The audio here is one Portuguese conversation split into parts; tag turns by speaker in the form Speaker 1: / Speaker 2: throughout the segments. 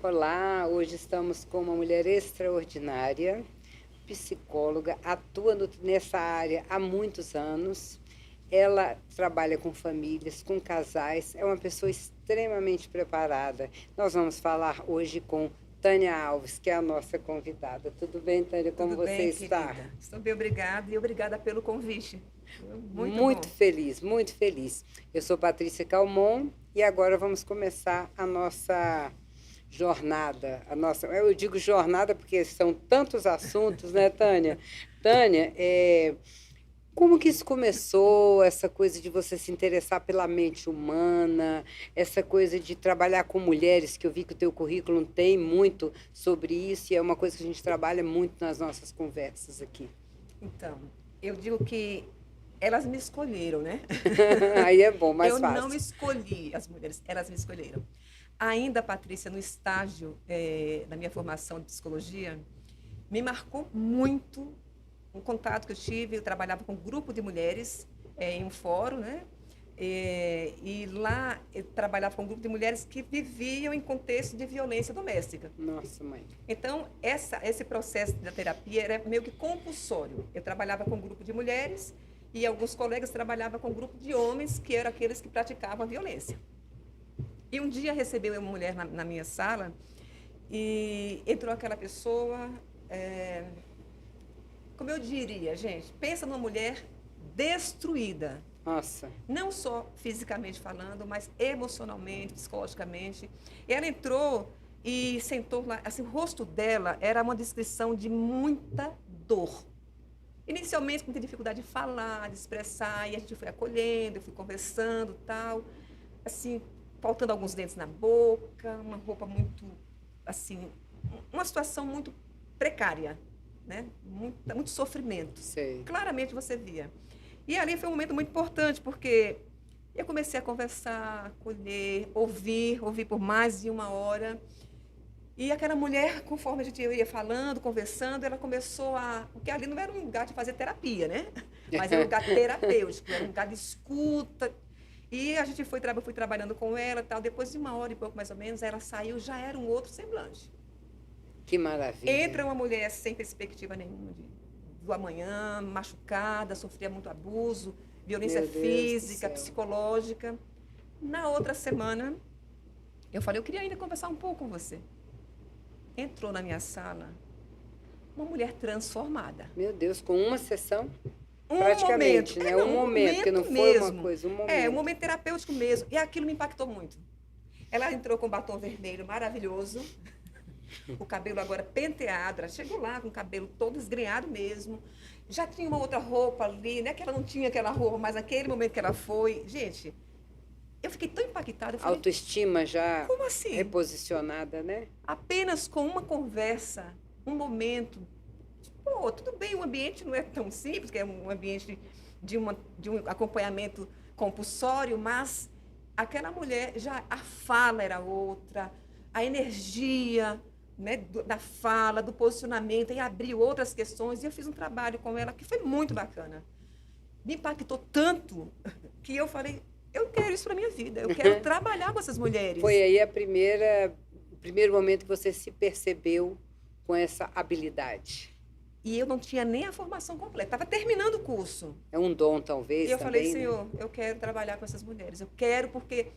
Speaker 1: Olá, hoje estamos com uma mulher extraordinária, psicóloga, atua nessa área há muitos anos. Ela trabalha com famílias, com casais, é uma pessoa extremamente preparada. Nós vamos falar hoje com Tânia Alves, que é a nossa convidada. Tudo bem, Tânia? Como
Speaker 2: Tudo
Speaker 1: você
Speaker 2: bem,
Speaker 1: está?
Speaker 2: querida? Estou bem, obrigada e obrigada pelo convite. Muito
Speaker 1: Muito
Speaker 2: bom.
Speaker 1: feliz, muito feliz. Eu sou Patrícia Calmon e agora vamos começar a nossa jornada. Eu digo jornada porque são tantos assuntos, né, Tânia? Tânia, como que isso começou, essa coisa de você se interessar pela mente humana, essa coisa de trabalhar com mulheres, que eu vi que o teu currículo tem muito sobre isso e é uma coisa que a gente trabalha muito nas nossas conversas aqui.
Speaker 2: Então, eu digo que elas me escolheram, né?
Speaker 1: Aí é bom, mais
Speaker 2: Eu não
Speaker 1: fácil.
Speaker 2: escolhi as mulheres, elas me escolheram. Ainda, Patrícia, no estágio da minha formação de psicologia, me marcou muito um contato que eu tive. Eu trabalhava com um grupo de mulheres em um fórum, né? E lá eu trabalhava com um grupo de mulheres que viviam em contexto de violência doméstica.
Speaker 1: Nossa, mãe.
Speaker 2: Então, esse processo da terapia era meio que compulsório. Eu trabalhava com um grupo de mulheres e alguns colegas trabalhavam com um grupo de homens, que eram aqueles que praticavam a violência. E um dia recebeu uma mulher na minha sala e entrou aquela pessoa, como eu diria, gente, pensa numa mulher destruída,
Speaker 1: Nossa.
Speaker 2: não só fisicamente falando, mas emocionalmente, psicologicamente. Ela entrou e sentou lá, assim, o rosto dela era uma descrição de muita dor. Inicialmente, com muita dificuldade de falar, de expressar, e a gente foi acolhendo, eu fui conversando, tal, assim, faltando alguns dentes na boca, uma roupa muito, assim, uma situação muito precária, né? Muito sofrimento.
Speaker 1: Sei.
Speaker 2: Claramente você via. E ali foi um momento muito importante, porque eu comecei a conversar, acolher, ouvir por mais de uma hora. E aquela mulher, conforme a gente ia falando, conversando, ela começou a... Porque ali não era um lugar de fazer terapia, né? Mas era um lugar terapêutico, era um lugar de escuta. E a gente fui trabalhando com ela, tal. Depois de uma hora e pouco, mais ou menos, ela saiu, já era um outro semblante.
Speaker 1: Que maravilha.
Speaker 2: Entra uma mulher sem perspectiva nenhuma do amanhã, machucada, sofria muito abuso, violência
Speaker 1: Meu Deus do
Speaker 2: física,
Speaker 1: céu.
Speaker 2: psicológica. Na outra semana, eu falei, eu queria ainda conversar um pouco com você. Entrou na minha sala uma mulher transformada.
Speaker 1: Meu Deus, com uma sessão,
Speaker 2: Um momento,
Speaker 1: praticamente, né? Um
Speaker 2: não, um
Speaker 1: momento, que não
Speaker 2: momento
Speaker 1: foi uma
Speaker 2: mesmo.
Speaker 1: coisa, um
Speaker 2: Um
Speaker 1: momento.
Speaker 2: momento terapêutico mesmo. E aquilo me impactou muito. Ela entrou com batom vermelho maravilhoso, o cabelo agora penteado, ela chegou lá com o cabelo todo esgrenhado mesmo. Já tinha uma outra roupa ali, né? Que ela não tinha aquela roupa, mas naquele momento que ela foi. Gente, eu fiquei tão impactada. Eu falei,
Speaker 1: Autoestima já
Speaker 2: como assim?
Speaker 1: reposicionada, né?
Speaker 2: Apenas com uma conversa, um momento. Pô, tudo bem, o ambiente não é tão simples, que é um ambiente de um acompanhamento compulsório, mas aquela mulher, já a fala era outra, a energia, né, da fala, do posicionamento, e abriu outras questões, e eu fiz um trabalho com ela que foi muito bacana. Me impactou tanto que eu falei, eu quero isso para minha vida, eu quero trabalhar com essas
Speaker 1: Foi
Speaker 2: mulheres.
Speaker 1: aí o primeiro momento que você se percebeu com essa habilidade.
Speaker 2: E eu não tinha nem a formação completa, estava terminando o curso.
Speaker 1: É um dom,
Speaker 2: E
Speaker 1: talvez,
Speaker 2: eu falei,
Speaker 1: também, né?
Speaker 2: Senhor, eu quero trabalhar com essas mulheres. Eu quero porque,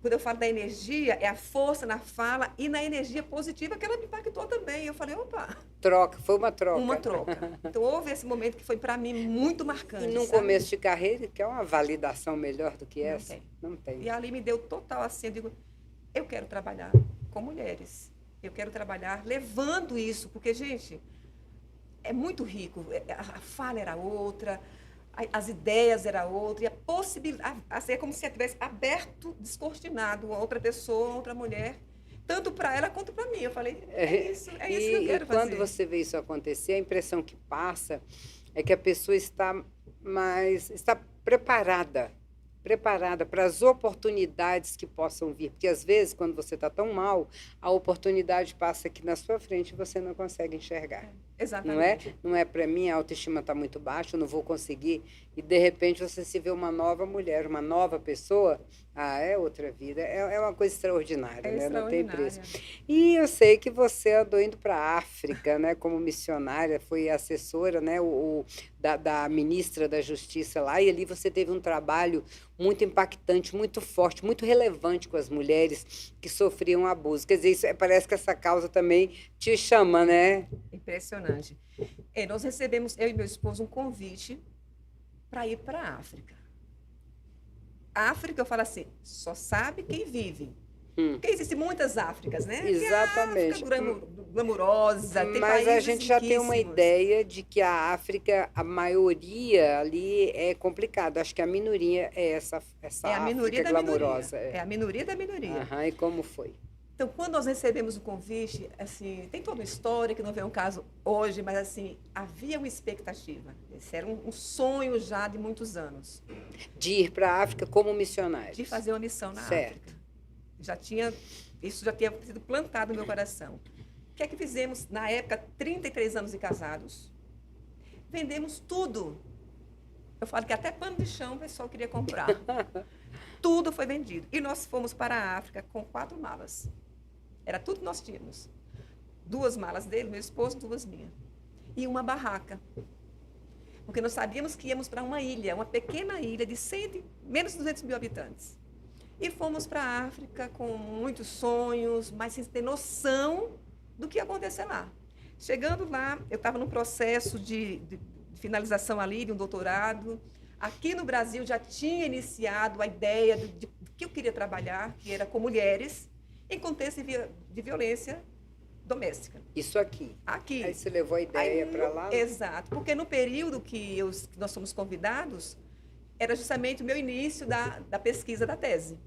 Speaker 2: quando eu falo da energia, é a força na fala e na energia positiva que ela me impactou também. Eu falei, opa,
Speaker 1: Troca, foi uma
Speaker 2: uma
Speaker 1: troca.
Speaker 2: troca. Então, houve esse momento que foi para mim muito
Speaker 1: E
Speaker 2: marcante,
Speaker 1: num
Speaker 2: sabe?
Speaker 1: começo de carreira, que é uma validação melhor do que
Speaker 2: Não
Speaker 1: essa?
Speaker 2: tem.
Speaker 1: Não tem.
Speaker 2: E ali me deu total assim, eu digo, eu quero trabalhar com mulheres. Eu quero trabalhar levando isso, porque, gente, é muito rico. A fala era outra, as ideias era outra, e a possibilidade, assim, é como se eu tivesse aberto, descortinado a outra pessoa, a outra mulher, tanto para ela quanto para mim. Eu falei, é isso que eu
Speaker 1: E
Speaker 2: quero
Speaker 1: quando
Speaker 2: fazer.
Speaker 1: você vê isso acontecer, a impressão que passa é que a pessoa está preparada para as oportunidades que possam vir. Porque às vezes, quando você está tão mal, a oportunidade passa aqui na sua frente e você não consegue enxergar. não é?
Speaker 2: Exatamente.
Speaker 1: Não é para mim, a autoestima está muito baixa, eu não vou conseguir. E, de repente, você se vê uma nova mulher, uma nova pessoa, é outra vida. É uma coisa extraordinária,
Speaker 2: É
Speaker 1: né? Não tem preço.
Speaker 2: extraordinária.
Speaker 1: E eu sei que você andou indo para a África, né? Como missionária, foi assessora, né? Da ministra da Justiça lá, e ali você teve um trabalho muito impactante, muito forte, muito relevante com as mulheres que sofriam abuso. Quer dizer, parece que essa causa também te chama, né?
Speaker 2: Impressionante. Nós recebemos, eu e meu esposo, um convite para ir para a África. A África, eu falo assim, só sabe quem vive. Porque existem muitas Áfricas, né? Tem a África
Speaker 1: Exatamente.
Speaker 2: glamurosa, tem
Speaker 1: Mas a
Speaker 2: países
Speaker 1: gente já tem uma
Speaker 2: riquíssimos.
Speaker 1: ideia de que a África, a maioria ali é complicado. Acho que a minoria é essa
Speaker 2: É a minoria
Speaker 1: África
Speaker 2: da minoria.
Speaker 1: glamurosa.
Speaker 2: É a minoria da minoria.
Speaker 1: Aham, e como foi?
Speaker 2: Então, quando nós recebemos o convite, assim, tem toda uma história, que não vem um caso hoje, mas assim, havia uma expectativa. Esse era um sonho já de muitos anos,
Speaker 1: De ir para a África como missionário.
Speaker 2: de fazer uma missão na
Speaker 1: Certo.
Speaker 2: África. Isso já tinha sido plantado no meu coração. O que é que fizemos na época, 33 anos de casados? Vendemos tudo. Eu falo que até pano de chão o pessoal queria comprar. Tudo foi vendido. E nós fomos para a África com 4 malas. Era tudo que nós tínhamos. 2 malas dele, meu esposo, 2 minhas. E uma barraca. Porque nós sabíamos que íamos para uma ilha, uma pequena ilha de menos de 200 mil habitantes. E fomos para a África com muitos sonhos, mas sem ter noção do que ia acontecer lá. Chegando lá, eu estava num processo de finalização ali, de um doutorado. Aqui no Brasil já tinha iniciado a ideia de que eu queria trabalhar, que era com mulheres, em contexto de violência doméstica.
Speaker 1: Isso aqui.
Speaker 2: Aqui.
Speaker 1: Aí você levou a ideia
Speaker 2: Aí,
Speaker 1: para lá?
Speaker 2: Exato, porque no período que nós fomos convidados, era justamente o meu início da pesquisa da tese.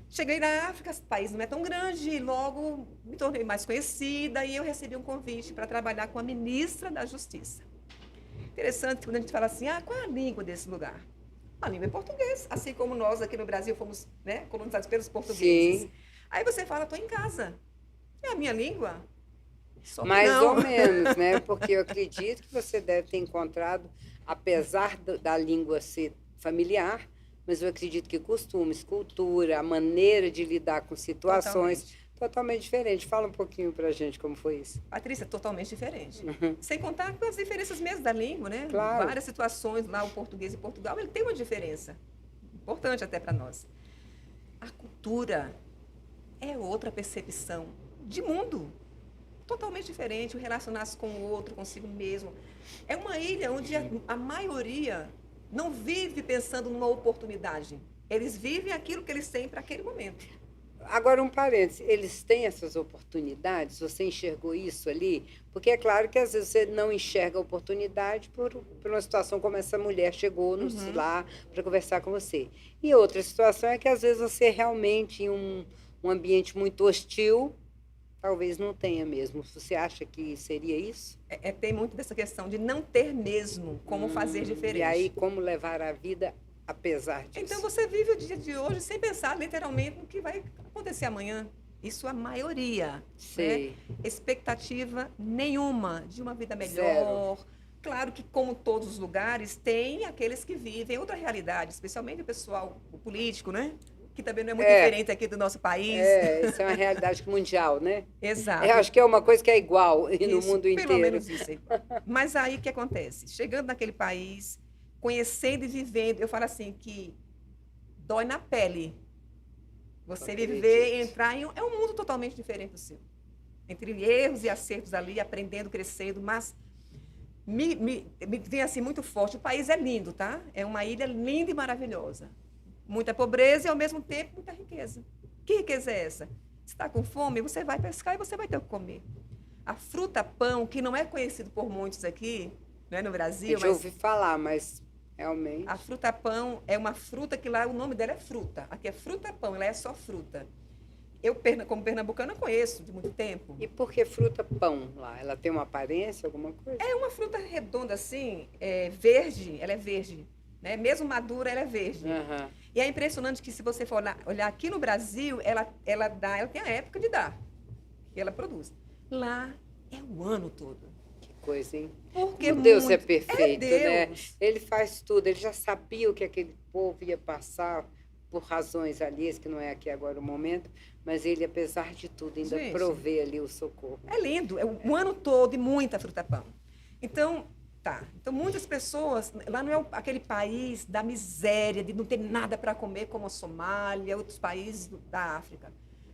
Speaker 2: Cheguei na África, o país não é tão grande, e logo me tornei mais conhecida e eu recebi um convite para trabalhar com a ministra da Justiça. Interessante que quando a gente fala assim, qual é a língua desse lugar? A língua é português, assim como nós aqui no Brasil fomos, né, colonizados pelos portugueses.
Speaker 1: Sim.
Speaker 2: Aí você fala, estou em casa. É a minha língua? Só que
Speaker 1: Mais
Speaker 2: não.
Speaker 1: ou menos, né? Porque eu acredito que você deve ter encontrado, apesar da língua ser familiar, mas eu acredito que costumes, cultura, a maneira de lidar com situações totalmente diferente. Fala um pouquinho para a gente como foi isso.
Speaker 2: Patrícia, totalmente diferente. Sem contar com as diferenças mesmo da língua, né?
Speaker 1: Claro.
Speaker 2: Várias situações lá, o português em Portugal, ele tem uma diferença. Importante até para nós. A cultura é outra percepção de mundo. Totalmente diferente, o relacionar-se com o outro, consigo mesmo. É uma ilha onde a maioria não vive pensando numa oportunidade. Eles vivem aquilo que eles têm para aquele momento.
Speaker 1: Agora, um parênteses, eles têm essas oportunidades? Você enxergou isso ali? Porque é claro que às vezes você não enxerga a oportunidade por uma situação como essa mulher chegou lá para conversar com você. E outra situação é que às vezes você realmente, em um ambiente muito hostil, talvez não tenha mesmo. Você acha que seria isso?
Speaker 2: Tem muito dessa questão de não ter mesmo como fazer diferente.
Speaker 1: E aí, como levar a vida apesar disso?
Speaker 2: Então, você vive o dia de hoje sem pensar literalmente no que vai acontecer amanhã. Isso a maioria.
Speaker 1: Sei.
Speaker 2: Né? Expectativa nenhuma de uma vida melhor.
Speaker 1: Zero.
Speaker 2: Claro que, como todos os lugares, tem aqueles que vivem outra realidade, especialmente o pessoal o político, né? Que também não é muito diferente aqui do nosso país.
Speaker 1: Isso é uma realidade mundial, né?
Speaker 2: Exato.
Speaker 1: Eu acho que é uma coisa que é igual no
Speaker 2: Isso,
Speaker 1: mundo inteiro.
Speaker 2: Pelo menos isso. Mas aí o que acontece? Chegando naquele país, conhecendo e vivendo, eu falo assim que dói na pele. Você viver, entrar em é um mundo totalmente diferente do seu. Entre erros e acertos ali, aprendendo, crescendo, mas me vem assim muito forte. O país é lindo, tá? É uma ilha linda e maravilhosa. Muita pobreza e, ao mesmo tempo, muita riqueza. Que riqueza é essa? Você está com fome, você vai pescar e você vai ter o que comer. A fruta-pão, que não é conhecido por muitos aqui, né, no Brasil.
Speaker 1: Eu já ouvi falar, mas realmente...
Speaker 2: A fruta-pão é uma fruta que lá o nome dela é fruta. Aqui é fruta-pão, ela é só fruta. Eu, como pernambucana, conheço de muito tempo.
Speaker 1: E por que fruta-pão lá? Ela tem uma aparência, alguma coisa?
Speaker 2: É uma fruta redonda assim, verde, ela é verde. Né? Mesmo madura, ela é verde.
Speaker 1: Uhum.
Speaker 2: E é impressionante que, se você for olhar aqui no Brasil, ela tem a época de dar, que ela produz. Lá é o ano todo.
Speaker 1: Que coisa, hein?
Speaker 2: Porque
Speaker 1: O Deus é
Speaker 2: muito.
Speaker 1: perfeito, né?
Speaker 2: Deus.
Speaker 1: Ele faz tudo, ele já sabia o que aquele povo ia passar por razões alheias, que não é aqui agora o momento, mas ele, apesar de tudo, ainda
Speaker 2: Gente,
Speaker 1: provê ali o socorro.
Speaker 2: é lindo, é o ano todo e muita fruta-pão. Então, tá. Então, muitas pessoas, lá não é aquele país da miséria, de não ter nada para comer, como a Somália, outros países da África.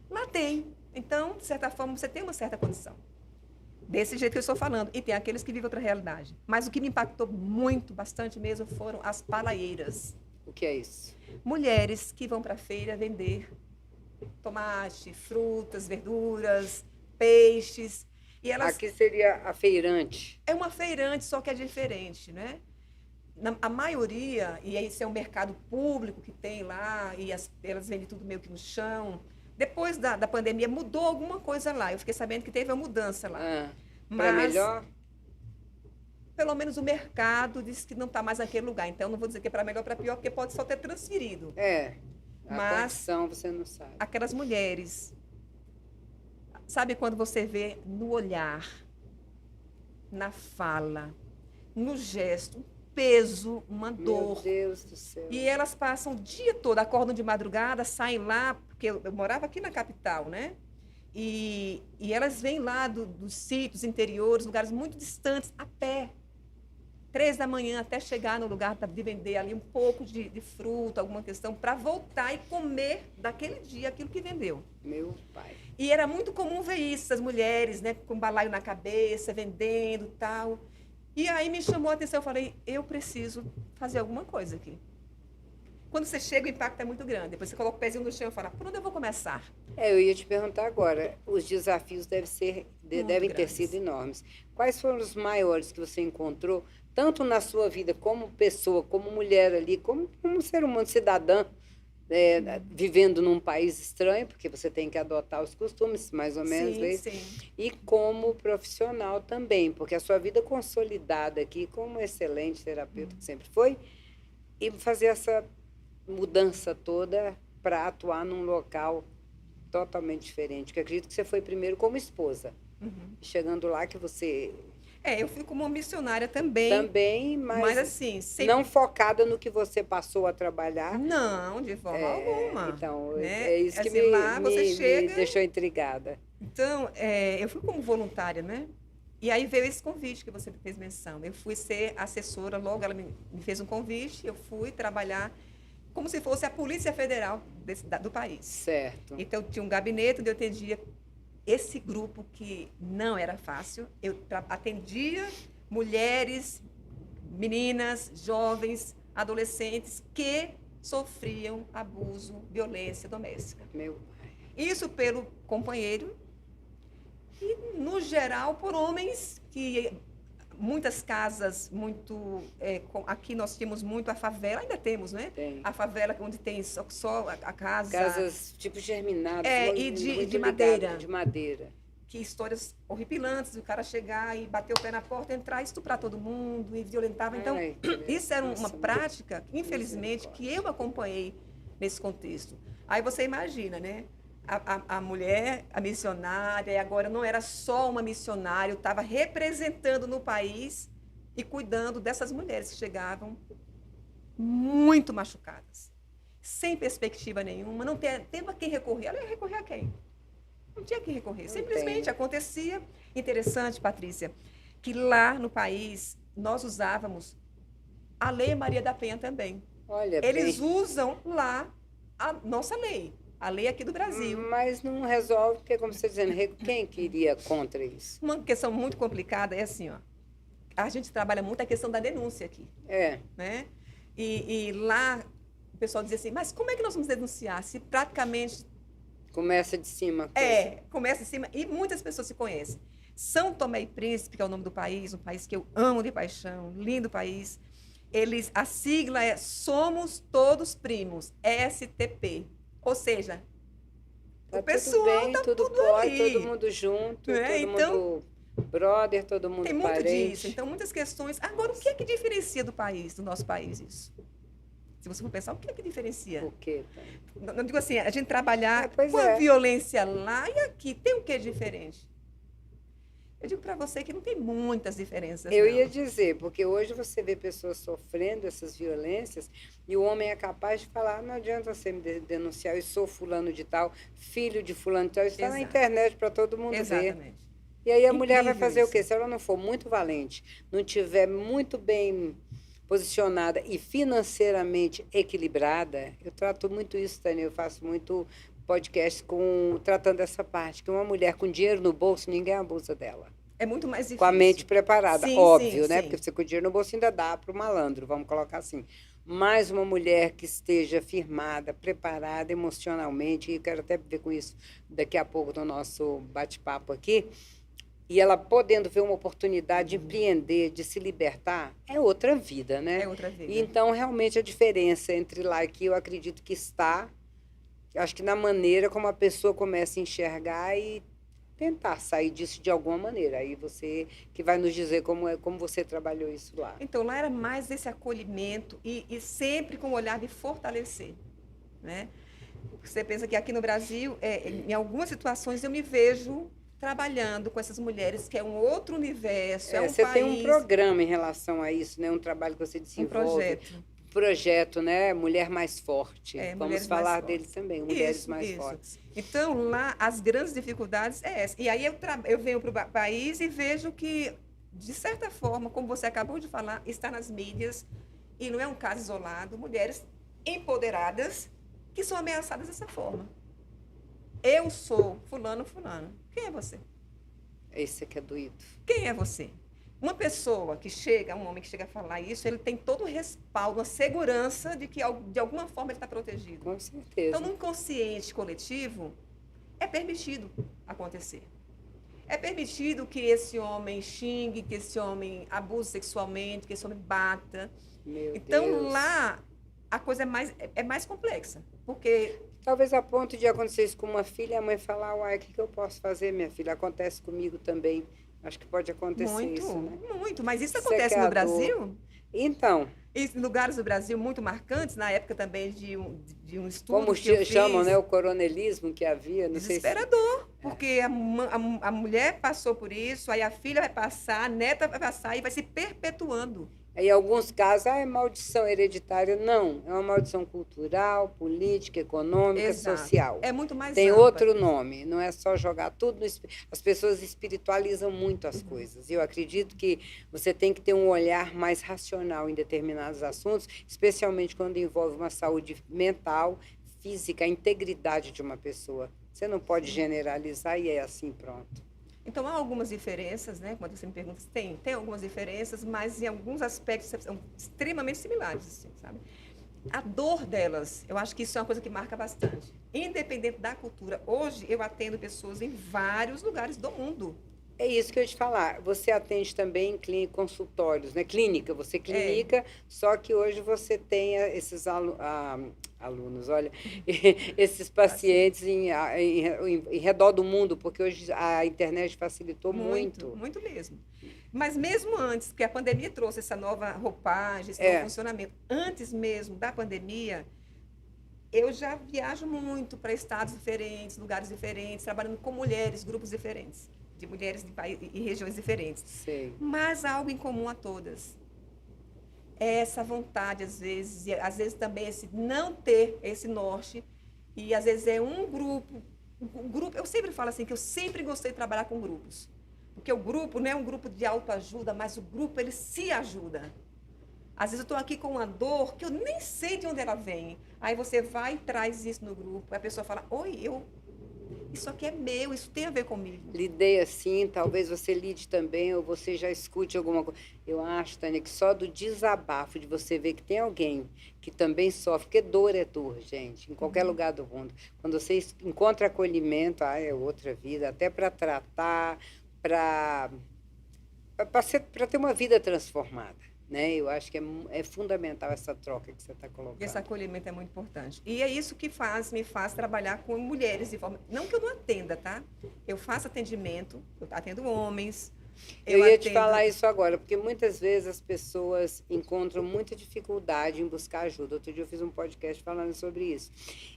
Speaker 2: Lá tem. Então, de certa forma, você tem uma certa condição. Desse jeito que eu estou falando. E tem aqueles que vivem outra realidade. Mas o que me impactou muito, bastante mesmo, foram as palaieiras.
Speaker 1: O que é isso?
Speaker 2: Mulheres que vão para a feira vender tomate, frutas, verduras, peixes. E elas
Speaker 1: Aqui seria a feirante.
Speaker 2: é uma feirante, só que é diferente, né? A maioria, e esse é um mercado público que tem lá, e elas vendem tudo meio que no chão. Depois da pandemia, mudou alguma coisa lá. Eu fiquei sabendo que teve uma mudança lá.
Speaker 1: Ah, para
Speaker 2: Mas,
Speaker 1: melhor?
Speaker 2: pelo menos o mercado disse que não está mais naquele lugar. Então, não vou dizer que é para melhor ou para pior, porque pode só ter transferido.
Speaker 1: É. A
Speaker 2: Mas,
Speaker 1: condição você não sabe.
Speaker 2: aquelas mulheres, sabe quando você vê no olhar, na fala, no gesto, um peso, uma
Speaker 1: Meu
Speaker 2: dor.
Speaker 1: Deus do céu.
Speaker 2: E elas passam o dia todo, acordam de madrugada, saem lá, porque eu morava aqui na capital, né? E elas vêm lá dos sítios interiores, lugares muito distantes, a pé. 3 da manhã, até chegar no lugar de vender ali um pouco de fruta, alguma questão, para voltar e comer daquele dia aquilo que vendeu.
Speaker 1: Meu pai.
Speaker 2: E era muito comum ver isso, essas mulheres, né, com balaio na cabeça, vendendo e tal. E aí me chamou a atenção, eu falei, eu preciso fazer alguma coisa aqui. Quando você chega, o impacto é muito grande. Depois você coloca o pezinho no chão e fala, por onde eu vou começar?
Speaker 1: Eu ia te perguntar agora, os desafios devem ter
Speaker 2: grandes.
Speaker 1: sido enormes. Quais foram os maiores que você encontrou, tanto na sua vida como pessoa, como mulher ali, como ser humano, cidadã, vivendo num país estranho, porque você tem que adotar os costumes, mais ou menos,
Speaker 2: Sim,
Speaker 1: né?
Speaker 2: sim.
Speaker 1: E como profissional também, porque a sua vida consolidada aqui, como excelente terapeuta que sempre foi, e fazer essa mudança toda para atuar num local totalmente diferente. Que eu acredito que você foi primeiro como esposa. Chegando lá que você
Speaker 2: Eu fui como uma missionária também,
Speaker 1: mas
Speaker 2: mas assim, sempre...
Speaker 1: não focada no que você passou a trabalhar.
Speaker 2: Não, de forma alguma.
Speaker 1: Então,
Speaker 2: Né?
Speaker 1: é isso que
Speaker 2: Assim, lá você
Speaker 1: me
Speaker 2: chega...
Speaker 1: deixou intrigada.
Speaker 2: Então, eu fui como voluntária, né? E aí veio esse convite que você fez menção. Eu fui ser assessora, logo ela me fez um convite, eu fui trabalhar como se fosse a Polícia Federal do país.
Speaker 1: Certo.
Speaker 2: Então, tinha um gabinete onde eu atendia esse grupo que não era fácil. Eu atendia mulheres, meninas, jovens, adolescentes que sofriam abuso, violência doméstica.
Speaker 1: Meu pai.
Speaker 2: Isso pelo companheiro e, no geral, por homens que... Muitas casas, aqui nós tínhamos muito a favela, ainda temos, né?
Speaker 1: Tem.
Speaker 2: A favela onde tem só a casa.
Speaker 1: Casas tipo germinadas.
Speaker 2: E de
Speaker 1: muito
Speaker 2: madeira.
Speaker 1: ligadas, de madeira.
Speaker 2: Que histórias horripilantes, o cara chegar e bater o pé na porta, entrar e estuprar todo mundo e violentava. Então,
Speaker 1: Ai,
Speaker 2: isso era uma
Speaker 1: nossa,
Speaker 2: prática, infelizmente, que eu acompanhei nesse contexto. Aí você imagina, né? A mulher, a missionária, e agora não era só uma missionária, estava representando no país e cuidando dessas mulheres que chegavam muito machucadas, sem perspectiva nenhuma, não tendo a quem recorrer. Ela ia recorrer a quem? Não tinha a quem recorrer. Simplesmente acontecia. Interessante, Patrícia, que lá no país nós usávamos a Lei Maria da Penha também.
Speaker 1: Olha,
Speaker 2: eles usam lá a nossa lei. A lei aqui do Brasil.
Speaker 1: Mas não resolve, porque, como você está dizendo, quem queria contra isso?
Speaker 2: Uma questão muito complicada é assim, ó. A gente trabalha muito a questão da denúncia aqui. Né? E lá o pessoal dizia assim, mas como é que nós vamos denunciar se praticamente...
Speaker 1: Começa de cima.
Speaker 2: Começa de cima e muitas pessoas se conhecem. São Tomé e Príncipe, que é o nome do país, um país que eu amo de paixão, lindo país. A sigla é Somos Todos Primos, STP. Ou seja, o pessoal está tudo ali.
Speaker 1: Todo mundo junto, todo
Speaker 2: então,
Speaker 1: mundo brother, todo mundo
Speaker 2: tem muito
Speaker 1: parente.
Speaker 2: disso. Então, muitas questões. Agora, o que é que diferencia do nosso país, isso? Se você for pensar, o que é que diferencia?
Speaker 1: O quê?
Speaker 2: Não digo assim, a gente trabalhar com a violência lá e aqui, tem o que diferente? Eu digo para você que não tem muitas diferenças,
Speaker 1: Eu
Speaker 2: não.
Speaker 1: ia dizer, porque hoje você vê pessoas sofrendo essas violências e o homem é capaz de falar, não adianta você me denunciar, eu sou fulano de tal, filho de fulano de tal, isso está na
Speaker 2: Exato.
Speaker 1: internet para todo mundo ver.
Speaker 2: Exatamente.
Speaker 1: E aí a mulher vai
Speaker 2: Incrível
Speaker 1: fazer o
Speaker 2: isso.
Speaker 1: quê? Se ela não for muito valente, não tiver muito bem posicionada e financeiramente equilibrada, eu trato muito isso, Tânia, eu faço muito podcast tratando essa parte, que uma mulher com dinheiro no bolso, ninguém abusa dela.
Speaker 2: É muito mais
Speaker 1: Com a mente
Speaker 2: difícil.
Speaker 1: preparada,
Speaker 2: Sim,
Speaker 1: óbvio,
Speaker 2: sim,
Speaker 1: né?
Speaker 2: sim.
Speaker 1: Porque você com o dinheiro no bolso ainda dá para o malandro, vamos colocar assim. Mas uma mulher que esteja firmada, preparada emocionalmente, e eu quero até ver com isso daqui a pouco no nosso bate-papo aqui, e ela podendo ver uma oportunidade de empreender, de se libertar, é outra vida, né?
Speaker 2: É outra vida.
Speaker 1: E então, realmente, a diferença entre lá e aqui, eu acredito que está, acho que na maneira como a pessoa começa a enxergar e tentar sair disso de alguma maneira. Aí você que vai nos dizer como você trabalhou isso lá.
Speaker 2: Então, lá era mais esse acolhimento e sempre com o olhar de fortalecer, né? Você pensa que aqui no Brasil, em algumas situações, eu me vejo trabalhando com essas mulheres, que é um outro universo, é um
Speaker 1: Você tem um
Speaker 2: país,
Speaker 1: programa em relação a isso, né? Um trabalho que você
Speaker 2: um
Speaker 1: desenvolve.
Speaker 2: projeto.
Speaker 1: Projeto, né? Mulher Mais Forte. Vamos
Speaker 2: Mulheres
Speaker 1: falar
Speaker 2: mais
Speaker 1: dele
Speaker 2: fortes.
Speaker 1: também, Mulheres
Speaker 2: Isso,
Speaker 1: Mais
Speaker 2: isso.
Speaker 1: Fortes.
Speaker 2: Então, lá, as grandes dificuldades é essa. E aí eu venho para o país e vejo que, de certa forma, como você acabou de falar, está nas mídias, e não é um caso isolado, mulheres empoderadas que são ameaçadas dessa forma. Eu sou fulano, fulano. Quem é você?
Speaker 1: Esse aqui é doído.
Speaker 2: Quem é você? Uma pessoa que chega, um homem que chega a falar isso, ele tem todo o respaldo, a segurança de que de alguma forma ele está protegido.
Speaker 1: Com certeza.
Speaker 2: Então, no inconsciente coletivo, é permitido acontecer. É permitido que esse homem xingue, que esse homem abuse sexualmente, que esse homem bata.
Speaker 1: Meu
Speaker 2: Então,
Speaker 1: Deus.
Speaker 2: lá, a coisa é mais complexa. Porque
Speaker 1: Talvez a ponto de acontecer isso com uma filha, a mãe falar, uai, o que eu posso fazer, minha filha? Acontece comigo também. Acho que pode acontecer
Speaker 2: muito,
Speaker 1: isso, né?
Speaker 2: muito. Mas isso
Speaker 1: Você
Speaker 2: acontece
Speaker 1: quer
Speaker 2: no
Speaker 1: a dor.
Speaker 2: Brasil?
Speaker 1: Então,
Speaker 2: Em lugares do Brasil muito marcantes, na época também de um estudo
Speaker 1: como
Speaker 2: que eu
Speaker 1: chamam,
Speaker 2: fiz,
Speaker 1: né? O coronelismo que havia, não sei se...
Speaker 2: desesperador, porque a mulher passou por isso, aí a filha vai passar, a neta vai passar e vai se perpetuando.
Speaker 1: Em alguns casos, é maldição hereditária. Não, é uma maldição cultural, política, econômica,
Speaker 2: Exato.
Speaker 1: social.
Speaker 2: É muito mais
Speaker 1: Tem
Speaker 2: ampla.
Speaker 1: outro nome, não é só jogar tudo no... As pessoas espiritualizam muito as coisas. Eu acredito que você tem que ter um olhar mais racional em determinados assuntos, especialmente quando envolve uma saúde mental, física, a integridade de uma pessoa. Você não pode generalizar e é assim, pronto.
Speaker 2: Então, há algumas diferenças, né? Quando você me pergunta, tem algumas diferenças, mas em alguns aspectos são extremamente similares, assim, sabe? A dor delas, eu acho que isso é uma coisa que marca bastante. Independente da cultura. Hoje, eu atendo pessoas em vários lugares do mundo.
Speaker 1: É isso que eu ia te falar. Você atende também em consultórios, né? Clínica, você clinica, só que hoje você tem esses alunos, olha, esses pacientes em redor do mundo, porque hoje a internet facilitou muito.
Speaker 2: Muito mesmo. Mas mesmo antes, que a pandemia trouxe essa nova roupagem, esse novo funcionamento, antes mesmo da pandemia, eu já viajo muito para estados diferentes, lugares diferentes, trabalhando com mulheres, grupos diferentes, de mulheres e regiões diferentes.
Speaker 1: Sei.
Speaker 2: Mas há algo em comum a todas. É essa vontade, às vezes, e às vezes também esse não ter esse norte, e às vezes é um grupo, eu sempre falo assim, que eu sempre gostei de trabalhar com grupos, porque o grupo não é um grupo de autoajuda, mas o grupo, ele se ajuda. Às vezes eu estou aqui com uma dor que eu nem sei de onde ela vem, aí você vai e traz isso no grupo, a pessoa fala, oi, isso aqui é meu, isso tem a ver comigo.
Speaker 1: Lidei assim, talvez você lide também, ou você já escute alguma coisa. Eu acho, Tânia, que só do desabafo, de você ver que tem alguém que também sofre, porque dor é dor, gente, em qualquer lugar do mundo. Quando você encontra acolhimento, é outra vida, até para tratar, para ter uma vida transformada. Né? Eu acho que é fundamental essa troca que você está colocando.
Speaker 2: Esse acolhimento é muito importante. E é isso que me faz trabalhar com mulheres de forma... Não que eu não atenda, tá? Eu faço atendimento, eu atendo homens,
Speaker 1: Eu ia te falar isso agora, porque muitas vezes as pessoas encontram muita dificuldade em buscar ajuda. Outro dia eu fiz um podcast falando sobre isso.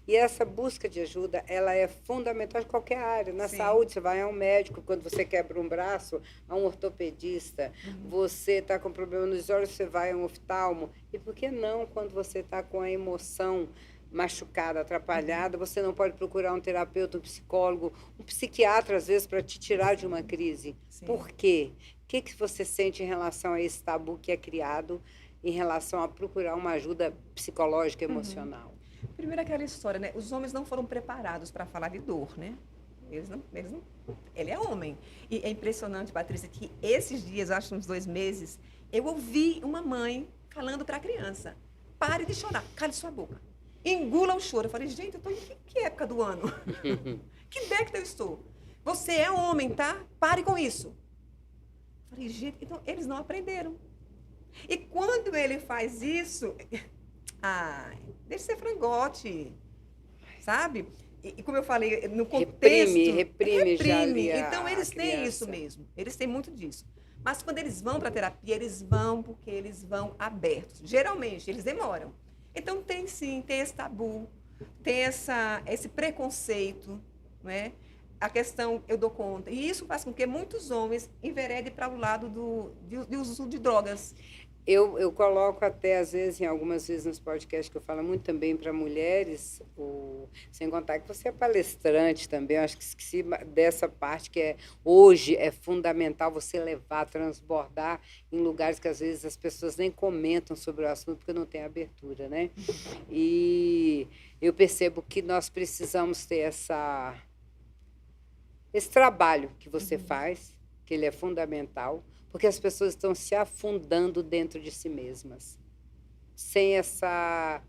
Speaker 1: E essa busca de ajuda, ela é fundamental em qualquer área. Na saúde, você vai a um médico, quando você quebra um braço, a um ortopedista. Você está com problema nos olhos, você vai a um oftalmo. E por que não, quando você está com a emoção machucada, atrapalhada, você não pode procurar um terapeuta, um psicólogo, um psiquiatra, às vezes, para te tirar de uma crise? Sim. Por quê? O que você sente em relação a esse tabu que é criado em relação a procurar uma ajuda psicológica, emocional?
Speaker 2: Primeiro aquela história, né? Os homens não foram preparados para falar de dor, né? Eles não, ele é homem. E é impressionante, Patrícia, que esses dias, acho que uns 2 meses, eu ouvi uma mãe falando para a criança: pare de chorar, cale sua boca. Engula o choro. Eu falei, gente, eu estou em que época do ano? Que década eu estou? Você é homem, tá? Pare com isso. Eu falei, gente, então eles não aprenderam. E quando ele faz isso, deixa ser frangote, sabe? E como eu falei, no contexto...
Speaker 1: Reprime já ali
Speaker 2: Então eles têm isso mesmo, eles têm muito disso. Mas quando eles vão para a terapia, eles vão porque eles vão abertos. Geralmente, eles demoram. Então, tem sim, tem esse tabu, tem esse preconceito, né? A questão, eu dou conta. E isso faz com que muitos homens enveredem para o lado do uso de drogas.
Speaker 1: Eu coloco até, às vezes, algumas vezes nos podcasts que eu falo muito também para mulheres, sem contar que você é palestrante também, eu acho que esqueci dessa parte que hoje é fundamental você levar, transbordar em lugares que às vezes as pessoas nem comentam sobre o assunto porque não tem abertura, né? E eu percebo que nós precisamos ter esse trabalho que você faz, que ele é fundamental, porque as pessoas estão se afundando dentro de si mesmas, sem essa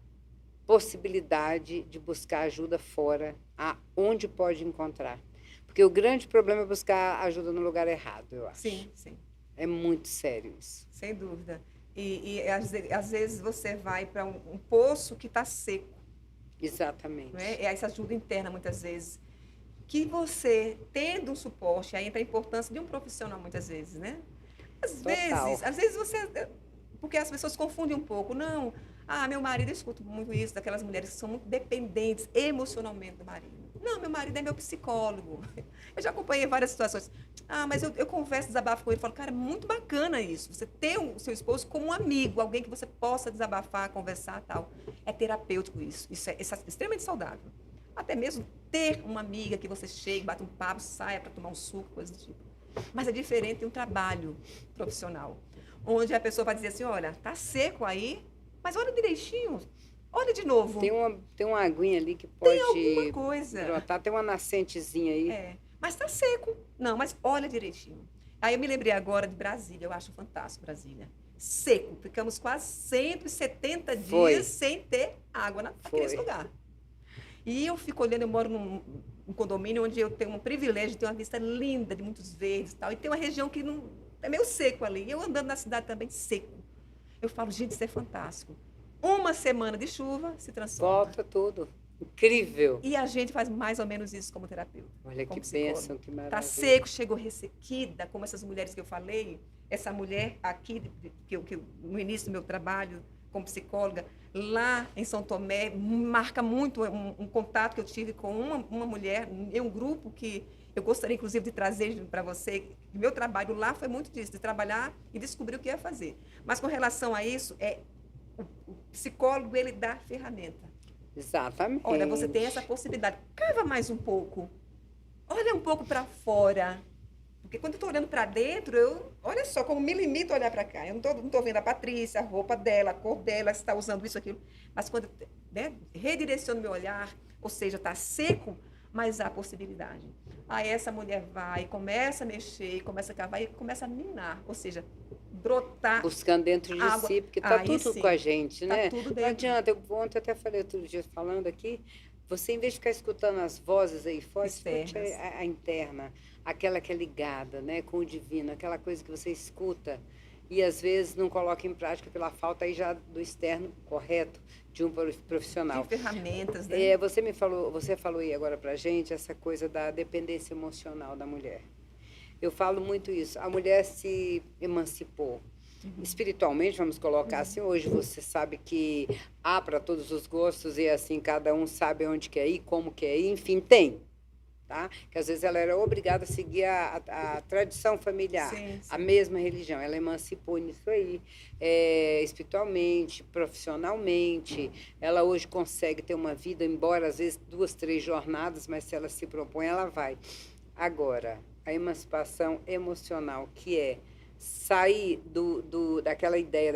Speaker 1: possibilidade de buscar ajuda fora, aonde pode encontrar. Porque o grande problema é buscar ajuda no lugar errado, eu acho.
Speaker 2: Sim, sim.
Speaker 1: É muito sério isso.
Speaker 2: Sem dúvida. E às vezes você vai para um poço que está seco.
Speaker 1: Exatamente.
Speaker 2: Né? É essa ajuda interna, muitas vezes. Que você, tendo um suporte, aí entra a importância de um profissional, muitas vezes, né? Às vezes você... Porque as pessoas confundem um pouco. Não, meu marido, eu escuto muito isso, daquelas mulheres que são muito dependentes emocionalmente do marido. Não, meu marido é meu psicólogo. Eu já acompanhei várias situações. Mas eu converso, desabafo com ele, falo, cara, é muito bacana isso. Você ter o seu esposo como um amigo, alguém que você possa desabafar, conversar e tal. É terapêutico isso. Isso é extremamente saudável. Até mesmo ter uma amiga que você chega, bate um papo, saia para tomar um suco, coisa do tipo. Mas é diferente de um trabalho profissional, onde a pessoa vai dizer assim, olha, tá seco aí, mas olha direitinho, olha de novo.
Speaker 1: Tem uma aguinha ali que pode...
Speaker 2: Tem alguma coisa.
Speaker 1: Brotar, tem uma nascentezinha aí.
Speaker 2: Mas tá seco. Não, mas olha direitinho. Aí eu me lembrei agora de Brasília, eu acho fantástico Brasília. Seco, ficamos quase 170 dias sem ter água naquele lugar. E eu fico olhando, eu moro num condomínio onde eu tenho um privilégio de ter uma vista linda, de muitos verdes e tal. E tem uma região que não é meio seco ali. E eu andando na cidade também, seco. Eu falo, gente, isso é fantástico. Uma semana de chuva se transforma.
Speaker 1: Volta tudo. Incrível.
Speaker 2: E a gente faz mais ou menos isso como terapeuta.
Speaker 1: Olha que bênção, que maravilha.
Speaker 2: Está seco, chegou ressequida, como essas mulheres que eu falei. Essa mulher aqui, que no início do meu trabalho como psicóloga, lá em São Tomé, marca muito um contato que eu tive com uma mulher, um grupo que eu gostaria, inclusive, de trazer para você. Meu trabalho lá foi muito disso, de trabalhar e descobrir o que ia fazer. Mas com relação a isso, o psicólogo, ele dá ferramenta.
Speaker 1: Exatamente.
Speaker 2: Olha, você tem essa possibilidade. Cava mais um pouco. Olha um pouco para fora. Porque quando eu estou olhando para dentro, olha só como me limito a olhar para cá. Eu não estou vendo a Patrícia, a roupa dela, a cor dela, se está usando isso, aquilo. Mas quando eu redireciono meu olhar, ou seja, está seco, mas há possibilidade. Aí essa mulher vai, começa a mexer, começa a cavar e começa a minar. Ou seja, brotar.
Speaker 1: Buscando dentro de
Speaker 2: água.
Speaker 1: si, porque está tudo com a gente, né?
Speaker 2: Tá tudo dentro.
Speaker 1: Não adianta. Ontem eu até falei outro dia falando aqui, você, em vez de ficar escutando as vozes aí fora, escute a interna, aquela que é ligada, né, com o divino, aquela coisa que você escuta e às vezes não coloca em prática pela falta aí já do externo correto de um profissional.
Speaker 2: De ferramentas, né?
Speaker 1: Você falou aí agora pra gente essa coisa da dependência emocional da mulher. Eu falo muito isso. A mulher se emancipou. Espiritualmente, vamos colocar assim, hoje você sabe que há para todos os gostos e assim, cada um sabe onde quer ir, como quer ir, enfim, tem. Tá? Que às vezes ela era obrigada a seguir a tradição familiar,
Speaker 2: Sim,
Speaker 1: a
Speaker 2: sim.
Speaker 1: mesma religião. Ela emancipou nisso aí, espiritualmente, profissionalmente. Ela hoje consegue ter uma vida, embora às vezes 2, 3 jornadas, mas se ela se propõe, ela vai. Agora, a emancipação emocional, que é sair daquela ideia,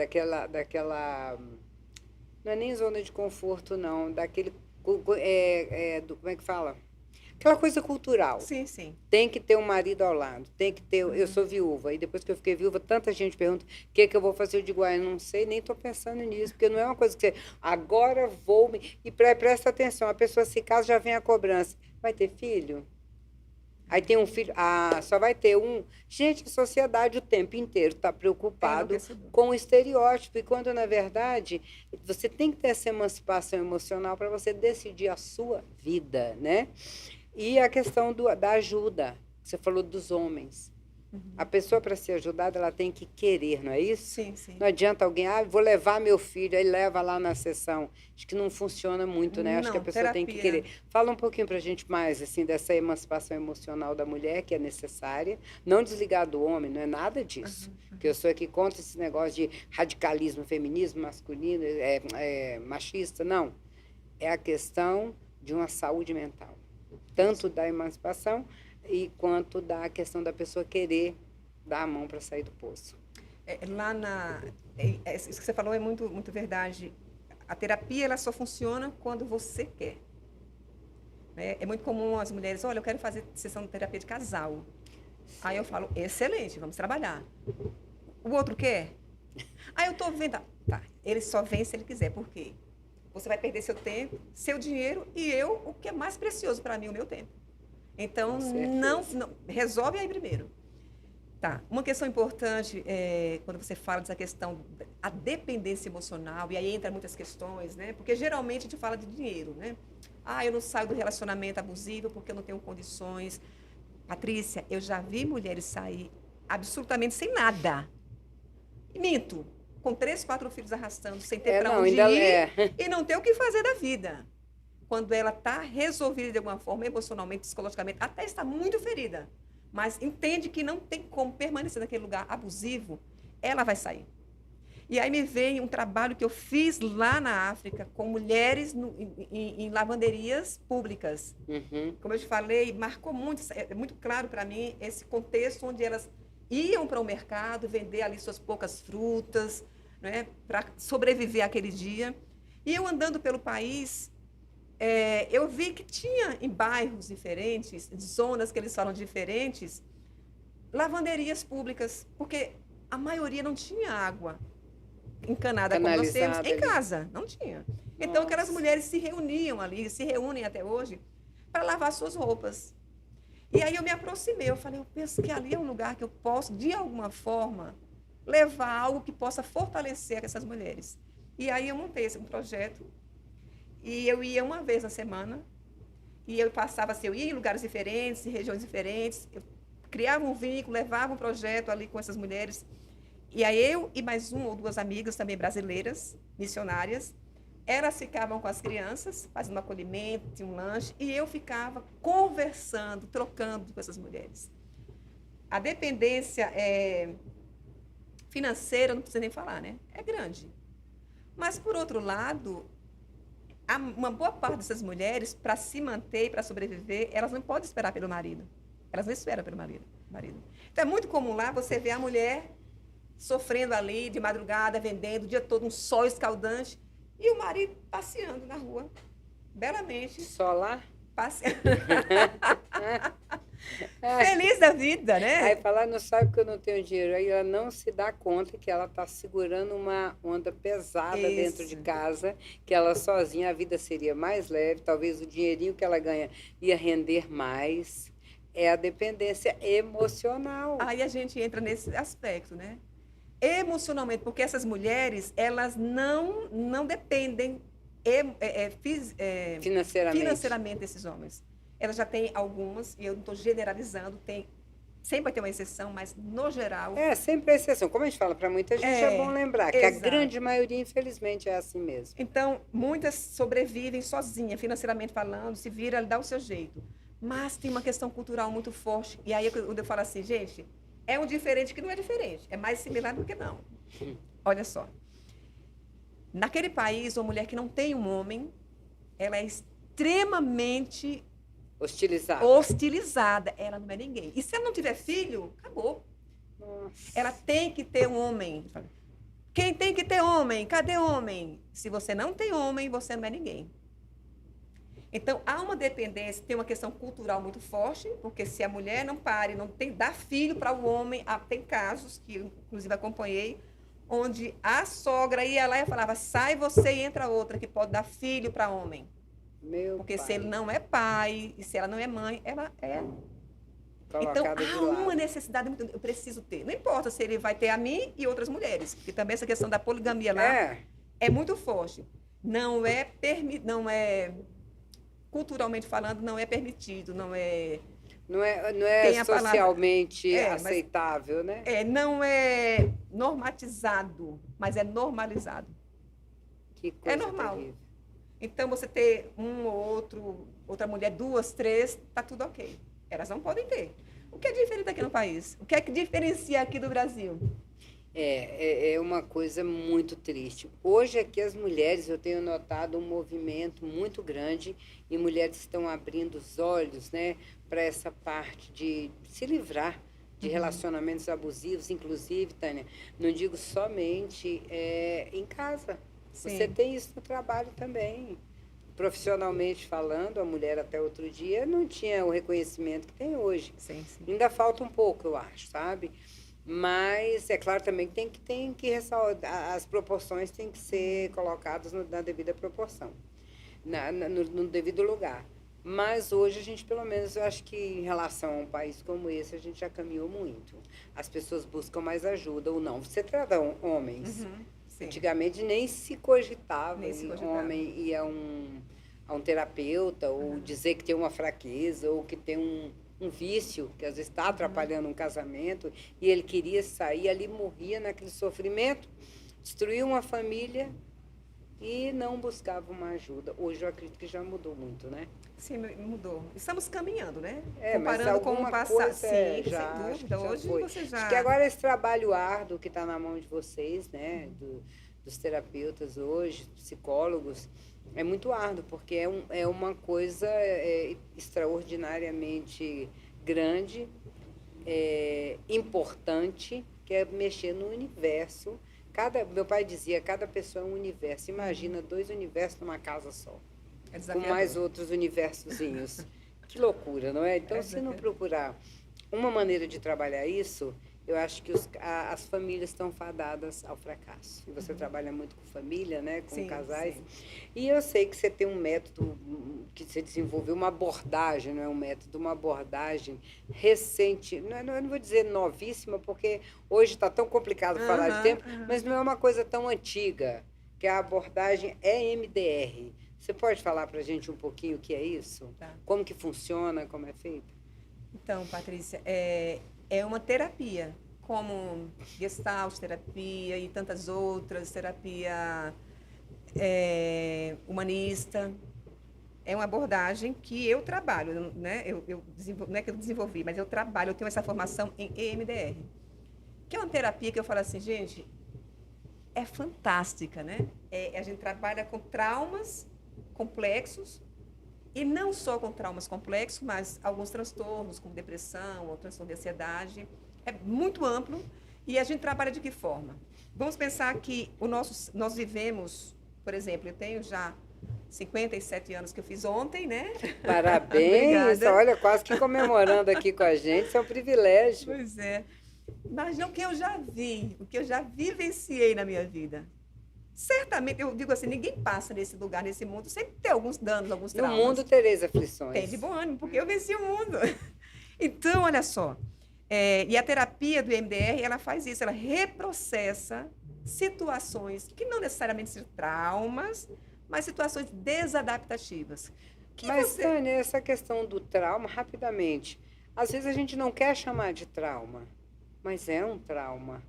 Speaker 1: não é nem zona de conforto, não, daquele, como é que fala? Aquela coisa cultural.
Speaker 2: Sim, sim.
Speaker 1: Tem que ter um marido ao lado, tem que ter. Eu sou viúva, e depois que eu fiquei viúva, tanta gente pergunta o que é que eu vou fazer. Eu digo, eu não sei, nem estou pensando nisso, porque não é uma coisa que você. Agora vou. E presta atenção, a pessoa se casa, já vem a cobrança. Vai ter filho? Aí tem um filho, só vai ter um. Gente, a sociedade o tempo inteiro está preocupado com o estereótipo, e quando, na verdade, você tem que ter essa emancipação emocional para você decidir a sua vida, né? E a questão da ajuda, você falou dos homens. A pessoa, para ser ajudada, ela tem que querer, não é isso?
Speaker 2: Sim, sim.
Speaker 1: Não adianta alguém, vou levar meu filho, aí leva lá na sessão. Acho que não funciona muito, né? Acho que a
Speaker 2: Não,
Speaker 1: pessoa tem que
Speaker 2: terapia.
Speaker 1: querer. Fala um pouquinho para a gente mais, assim, dessa emancipação emocional da mulher, que é necessária. Não desligar do homem, não é nada disso. Porque eu sou aqui contra esse negócio de radicalismo, feminismo masculino, machista, não. É a questão de uma saúde mental. Tanto da emancipação e quanto da questão da pessoa querer dar a mão para sair do poço.
Speaker 2: Isso que você falou é muito, muito verdade. A terapia ela só funciona quando você quer. Né? É muito comum as mulheres, olha, eu quero fazer sessão de terapia de casal. Sim. Aí eu falo, excelente, vamos trabalhar. O outro quer? Aí eu estou vendo, tá, ele só vem se ele quiser, por quê? Você vai perder seu tempo, seu dinheiro e o que é mais precioso para mim, o meu tempo. Então, não, resolve aí primeiro. Tá. Uma questão importante quando você fala dessa questão da dependência emocional, e aí entra muitas questões, né? Porque geralmente a gente fala de dinheiro, né? Eu não saio do relacionamento abusivo porque eu não tenho condições. Patrícia, eu já vi mulheres sair absolutamente sem nada. Minto. Com 3, 4 filhos arrastando, sem ter para onde ir e não ter o que fazer da vida. Quando ela está resolvida de alguma forma, emocionalmente, psicologicamente, até está muito ferida, mas entende que não tem como permanecer naquele lugar abusivo, ela vai sair. E aí me vem um trabalho que eu fiz lá na África com mulheres em lavanderias públicas. Como eu te falei, marcou muito, é muito claro para mim esse contexto onde elas iam para o mercado vender ali suas poucas frutas, né, para sobreviver aquele dia. E eu andando pelo país, eu vi que tinha em bairros diferentes, zonas que eles falam diferentes, lavanderias públicas, porque a maioria não tinha água encanada como nós temos em casa, não tinha. Então aquelas mulheres se reuniam ali, se reúnem até hoje, para lavar suas roupas. E aí eu me aproximei, eu falei, eu penso que ali é um lugar que eu posso, de alguma forma, levar algo que possa fortalecer essas mulheres. E aí eu montei esse projeto, e eu ia uma vez na semana, e eu passava assim, eu ia em lugares diferentes, em regiões diferentes, eu criava um vínculo, levava um projeto ali com essas mulheres, e aí eu e mais 1 ou 2 amigas também brasileiras, missionárias, elas ficavam com as crianças, fazendo um acolhimento, tinha um lanche, e eu ficava conversando, trocando com essas mulheres. A dependência financeira, não precisa nem falar, né? É grande. Mas, por outro lado, uma boa parte dessas mulheres, para se manter e para sobreviver, elas não podem esperar pelo marido. Elas não esperam pelo marido. Então, é muito comum lá você ver a mulher sofrendo ali de madrugada, vendendo o dia todo, um sol escaldante, e o marido passeando na rua, belamente.
Speaker 1: Só lá?
Speaker 2: Passeando. Feliz da vida, né?
Speaker 1: Aí fala, não sabe que eu não tenho dinheiro. Aí ela não se dá conta que ela está segurando uma onda pesada dentro de casa, que ela sozinha, a vida seria mais leve, talvez o dinheirinho que ela ganha ia render mais. É a dependência emocional.
Speaker 2: Aí a gente entra nesse aspecto, né? Emocionalmente, porque essas mulheres, elas não dependem financeiramente desses homens. Elas já têm algumas, e eu não estou generalizando, tem Sempre vai ter uma exceção, mas no geral.
Speaker 1: É, sempre a exceção. Como a gente fala para muita gente, é bom lembrar que a
Speaker 2: exato.
Speaker 1: grande maioria, infelizmente, é assim mesmo.
Speaker 2: Então, muitas sobrevivem sozinhas, financeiramente falando, se vira, dá o seu jeito. Mas tem uma questão cultural muito forte. E aí eu falo assim, gente, é um diferente que não é diferente. É mais similar do que não. Olha só. Naquele país, uma mulher que não tem um homem, ela é extremamente hostilizada. Ela não é ninguém. E se ela não tiver filho, acabou.
Speaker 1: Nossa.
Speaker 2: Ela tem que ter um homem. Quem tem que ter homem? Cadê homem? Se você não tem homem, você não é ninguém. Então, há uma dependência, tem uma questão cultural muito forte, porque se a mulher não pare, não tem, dá filho para o homem, tem casos que eu, inclusive, acompanhei, onde a sogra ia lá e falava, sai você e entra outra, que pode dar filho para homem. Porque se ele não é pai e se ela não é mãe, ela é. Então, há uma necessidade, eu preciso ter. Não importa se ele vai ter a mim e outras mulheres, porque também essa questão da poligamia lá é muito forte. Não é culturalmente falando, não é permitido, não é
Speaker 1: socialmente aceitável, né?
Speaker 2: Não é normatizado, mas é normalizado.
Speaker 1: Que coisa
Speaker 2: é normal.
Speaker 1: Terrível.
Speaker 2: Então, você ter um ou outro, outra mulher, 2, 3, tá tudo ok. Elas não podem ter. O que é diferente aqui no país? O que é que diferencia aqui do Brasil?
Speaker 1: É uma coisa muito triste. Hoje aqui as mulheres, eu tenho notado um movimento muito grande e mulheres estão abrindo os olhos, né, para essa parte de se livrar de relacionamentos abusivos, inclusive, Tânia, não digo somente em casa. Sim. Você tem isso no trabalho também. Profissionalmente falando, a mulher até outro dia não tinha o reconhecimento que tem hoje.
Speaker 2: Sim.
Speaker 1: Ainda falta um pouco, eu acho, sabe? Mas é claro também que tem que ressaltar, as proporções têm que ser colocadas na devida proporção, no devido lugar. Mas hoje a gente, pelo menos, eu acho que em relação a um país como esse, a gente já caminhou muito. As pessoas buscam mais ajuda ou não. Você trata homens. Antigamente nem se cogitava um homem ir a um terapeuta ou dizer que tem uma fraqueza ou que tem um vício, que às vezes está atrapalhando um casamento, e ele queria sair, ali morria naquele sofrimento, destruía uma família e não buscava uma ajuda. Hoje eu acredito que já mudou muito, né?
Speaker 2: Sim, mudou. Estamos caminhando, né?
Speaker 1: Comparando com o passado. Sim,
Speaker 2: sem dúvida. Hoje você já...
Speaker 1: Acho que agora esse trabalho árduo que está na mão de vocês, né? Dos terapeutas hoje, psicólogos, é muito árduo, porque é uma coisa extraordinariamente grande, importante, que é mexer no universo. Meu pai dizia, cada pessoa é um universo. Imagina 2 universos numa casa só, com mais outros universozinhos. Que loucura, não é? Então, se não procurar uma maneira de trabalhar isso, eu acho que as famílias estão fadadas ao fracasso. E você trabalha muito com família, né? Com casais. Sim. E eu sei que você tem um método, que você desenvolveu uma abordagem, não é um método, uma abordagem recente. Eu não vou dizer novíssima, porque hoje está tão complicado falar de tempo, mas não é uma coisa tão antiga, que a abordagem é EMDR. Você pode falar para a gente um pouquinho o que é isso?
Speaker 2: Tá.
Speaker 1: Como que funciona, como é feito?
Speaker 2: Então, Patrícia, é uma terapia, como Gestalt terapia e tantas outras, terapia humanista. É uma abordagem que eu trabalho, né? Não é que eu desenvolvi, mas eu trabalho, eu tenho essa formação em EMDR, que é uma terapia que eu falo assim, gente, é fantástica, né? A gente trabalha com traumas complexos, e não só com traumas complexos, mas alguns transtornos, como depressão, ou transtorno de ansiedade. É muito amplo. E a gente trabalha de que forma? Vamos pensar que nós vivemos, por exemplo, eu tenho já 57 anos que eu fiz ontem, né?
Speaker 1: Parabéns! Olha, quase que comemorando aqui com a gente, isso é um privilégio.
Speaker 2: Pois é. Mas o que eu já vi, o que eu já vivenciei na minha vida. Certamente, eu digo assim, ninguém passa nesse lugar, nesse mundo, sem ter alguns danos, alguns traumas.
Speaker 1: No mundo tereis aflições.
Speaker 2: Tem de bom ânimo, porque eu venci o mundo. Então, olha só, e a terapia do EMDR, ela faz isso, ela reprocessa situações que não necessariamente são traumas, mas situações desadaptativas.
Speaker 1: Tânia, essa questão do trauma, rapidamente, Às vezes a gente não quer chamar de trauma, mas é um trauma.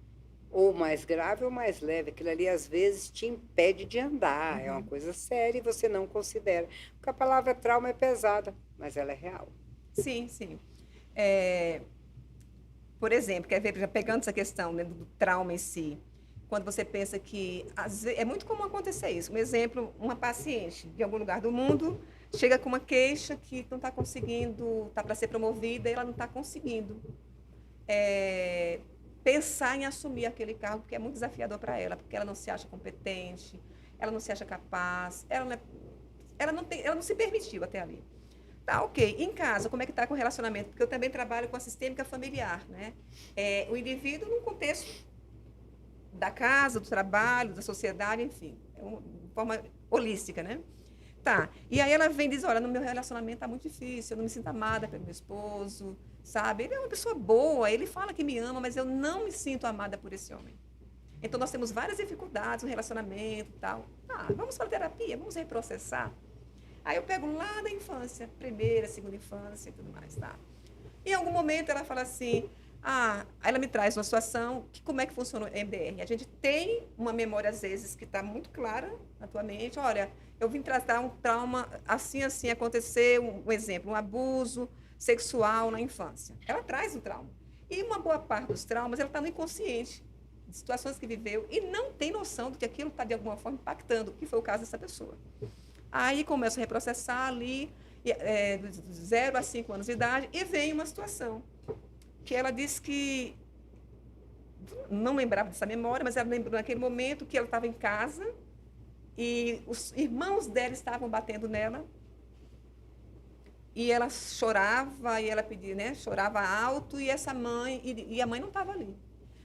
Speaker 1: Ou mais grave ou mais leve. Aquilo ali, às vezes, te impede de andar. É uma coisa séria e você não considera. Porque a palavra trauma é pesada, mas ela é real.
Speaker 2: Sim, sim. É, por exemplo, quer ver, já pegando essa questão, né, do trauma em si, quando você pensa que é muito comum acontecer isso. Um exemplo, uma paciente de algum lugar do mundo chega com uma queixa que não está conseguindo, está para ser promovida e ela não está conseguindo pensar em assumir aquele cargo, porque é muito desafiador para ela, porque ela não se acha competente, ela não se acha capaz, ela não se permitiu até ali. Tá, ok. Em casa, como é que está com o relacionamento? Porque eu também trabalho com a sistêmica familiar, né? O indivíduo num contexto da casa, do trabalho, da sociedade, enfim, é uma forma holística, né? Tá. E aí ela vem e diz, olha, no meu relacionamento está muito difícil, eu não me sinto amada pelo meu esposo, sabe? Ele é uma pessoa boa, ele fala que me ama, mas eu não me sinto amada por esse homem. Então nós temos várias dificuldades no relacionamento e tal. Ah, vamos para a terapia, vamos reprocessar. Aí eu pego lá da infância, primeira, segunda infância e tudo mais, tá? Em algum momento ela fala assim, aí ela me traz uma situação, que como é que funciona o MDR? A gente tem uma memória, às vezes, que está muito clara na tua mente. Olha, eu vim tratar um trauma, assim, assim, aconteceu, um exemplo, um abuso sexual na infância. Ela traz o trauma. E uma boa parte dos traumas, ela está no inconsciente, de situações que viveu, e não tem noção de que aquilo está, de alguma forma, impactando, que foi o caso dessa pessoa. Aí começa a reprocessar ali, de 0 a 5 anos de idade, e vem uma situação que ela disse que não lembrava dessa memória, mas ela lembrou naquele momento que ela estava em casa e os irmãos dela estavam batendo nela e ela chorava e ela pedia, né, chorava alto e essa mãe e a mãe não estava ali.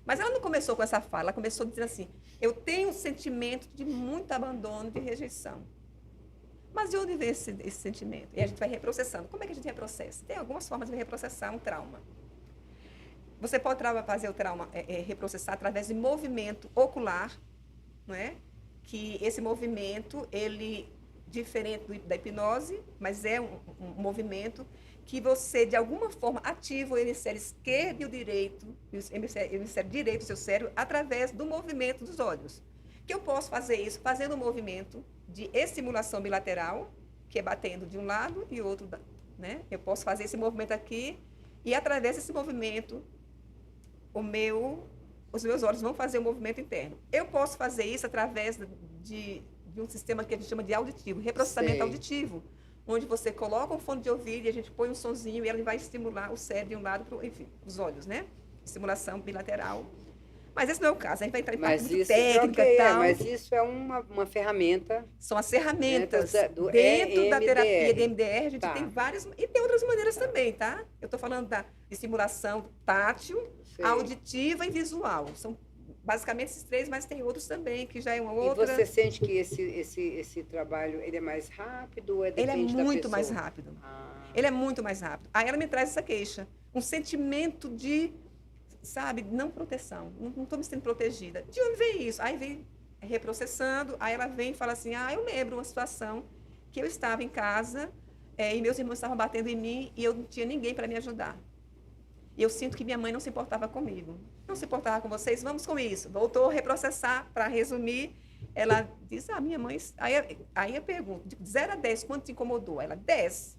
Speaker 2: Mas ela não começou com essa fala, ela começou dizendo assim: eu tenho um sentimento de muito abandono, de rejeição. Mas de onde vem esse sentimento? E a gente vai reprocessando. Como é que a gente reprocessa? Tem algumas formas de reprocessar um trauma. Você pode fazer o trauma, reprocessar através de movimento ocular, não é? Que esse movimento, ele, diferente da hipnose, mas é um movimento que você, de alguma forma, ativa o hemisfério esquerdo e o direito, o hemisfério direito do seu cérebro, através do movimento dos olhos. Que eu posso fazer isso fazendo um movimento de estimulação bilateral, que é batendo de um lado e outro, né? Eu posso fazer esse movimento aqui e, através desse movimento, os meus olhos vão fazer um movimento interno. Eu posso fazer isso através de um sistema que a gente chama de auditivo, reprocessamento auditivo, onde você coloca um fone de ouvido e a gente põe um sonzinho e ele vai estimular o cérebro de um lado para enfim, os olhos, né? Estimulação bilateral. Mas esse não é o caso, a gente vai entrar em parte muito técnica e tal.
Speaker 1: Mas isso é uma ferramenta.
Speaker 2: São as ferramentas dentro da terapia de MDR, a gente tem várias, e tem outras maneiras também, tá? Eu estou falando da estimulação tátil, auditiva e visual. São basicamente esses três, mas tem outros também, que já é uma outra.
Speaker 1: E você sente que esse trabalho ele é mais rápido ou depende da pessoa?
Speaker 2: Ele é muito mais rápido. Ele é muito mais rápido. Aí ela me traz essa queixa, um sentimento de, sabe, não proteção, não estou me sentindo protegida. De onde vem isso? Aí vem reprocessando, aí ela vem e fala assim, eu lembro uma situação que eu estava em casa e meus irmãos estavam batendo em mim e eu não tinha ninguém para me ajudar. E eu sinto que minha mãe não se importava comigo. Não se importava com vocês, vamos com isso. Voltou a reprocessar, para resumir, ela diz, minha mãe... Aí eu pergunto, de 0 a 10, quanto te incomodou? Ela, 10.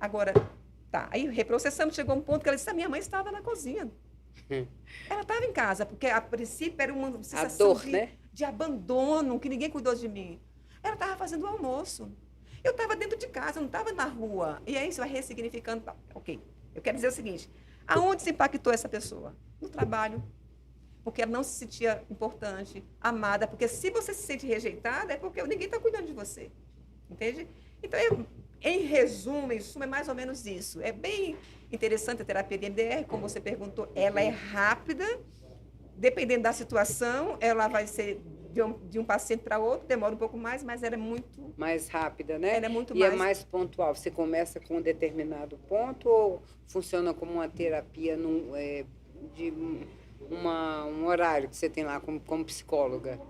Speaker 2: Agora, tá, aí reprocessamos, chegou um ponto que ela disse, minha mãe estava na cozinha. Ela estava em casa, porque a princípio era uma sensação de abandono, que ninguém cuidou de mim. Ela estava fazendo o almoço. Eu estava dentro de casa, não estava na rua. E aí você vai ressignificando. Ok, eu quero dizer o seguinte, aonde se impactou essa pessoa? No trabalho. Porque ela não se sentia importante, amada. Porque se você se sente rejeitada, é porque ninguém está cuidando de você. Entende? Então, em resumo, em suma, é mais ou menos isso. É bem interessante a terapia de MDR, como você perguntou, ela é rápida, dependendo da situação, ela vai ser de um paciente para outro, demora um pouco mais, mas ela é muito...
Speaker 1: mais rápida, né?
Speaker 2: Ela é muito
Speaker 1: mais... é mais pontual. Você começa com um determinado ponto ou funciona como uma terapia de um horário que você tem lá como psicóloga?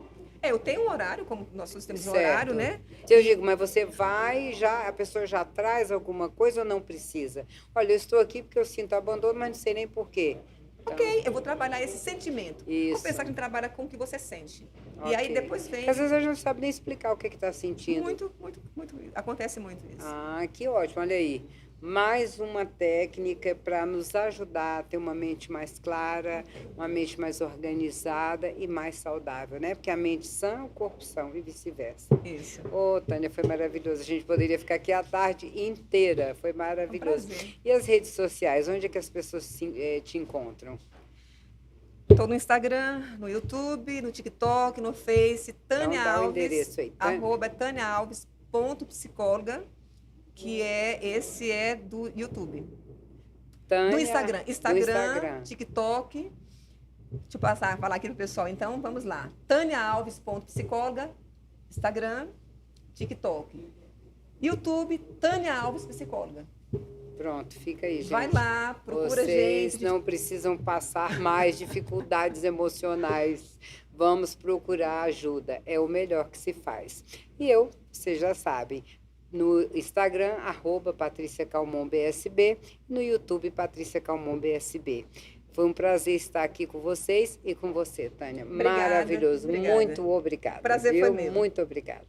Speaker 2: Eu tenho um horário, como nós temos um
Speaker 1: Certo.
Speaker 2: horário, né?
Speaker 1: Se eu digo, mas você vai, já a pessoa já traz alguma coisa ou não precisa? Olha, eu estou aqui porque eu sinto abandono, mas não sei nem por quê. Então,
Speaker 2: Ok, eu vou trabalhar esse sentimento.
Speaker 1: Isso.
Speaker 2: Vou pensar que a gente trabalha com o que você sente.
Speaker 1: ok.
Speaker 2: E aí depois vem...
Speaker 1: Porque às vezes a gente não sabe nem explicar o que está sentindo.
Speaker 2: Muito, muito, muito. Acontece muito isso.
Speaker 1: Ah, que ótimo, olha aí. Mais uma técnica para nos ajudar a ter uma mente mais clara, uma mente mais organizada e mais saudável, né? Porque a mente sã, o corpo são e vice-versa.
Speaker 2: Isso.
Speaker 1: Ô, Tânia, foi maravilhoso. A gente poderia ficar aqui a tarde inteira. Foi maravilhoso.
Speaker 2: prazer.
Speaker 1: E as redes sociais, onde é que as pessoas te encontram?
Speaker 2: Estou no Instagram, no YouTube, no TikTok, no Face, Tânia
Speaker 1: Então, dá o
Speaker 2: Alves,
Speaker 1: endereço aí,
Speaker 2: @taniaalves.psicóloga, que esse é do YouTube.
Speaker 1: Tânia,
Speaker 2: Do Instagram.
Speaker 1: do
Speaker 2: Instagram, TikTok. Deixa eu falar aqui pro pessoal. Então, vamos lá. taniaalves.psicóloga, Instagram, TikTok. YouTube, Tânia Alves Psicóloga.
Speaker 1: Pronto, fica aí, gente.
Speaker 2: Vai lá, procura a
Speaker 1: Vocês
Speaker 2: gente.
Speaker 1: não precisam passar mais dificuldades emocionais. Vamos procurar ajuda. É o melhor que se faz. E eu, vocês já sabem, no Instagram, @PatriciaCalmonBSB, no YouTube, PatriciaCalmonBSB. Foi um prazer estar aqui com vocês e com você, Tânia.
Speaker 2: Obrigada,
Speaker 1: Maravilhoso.
Speaker 2: obrigada.
Speaker 1: Muito obrigada.
Speaker 2: Prazer foi meu.
Speaker 1: Muito obrigada.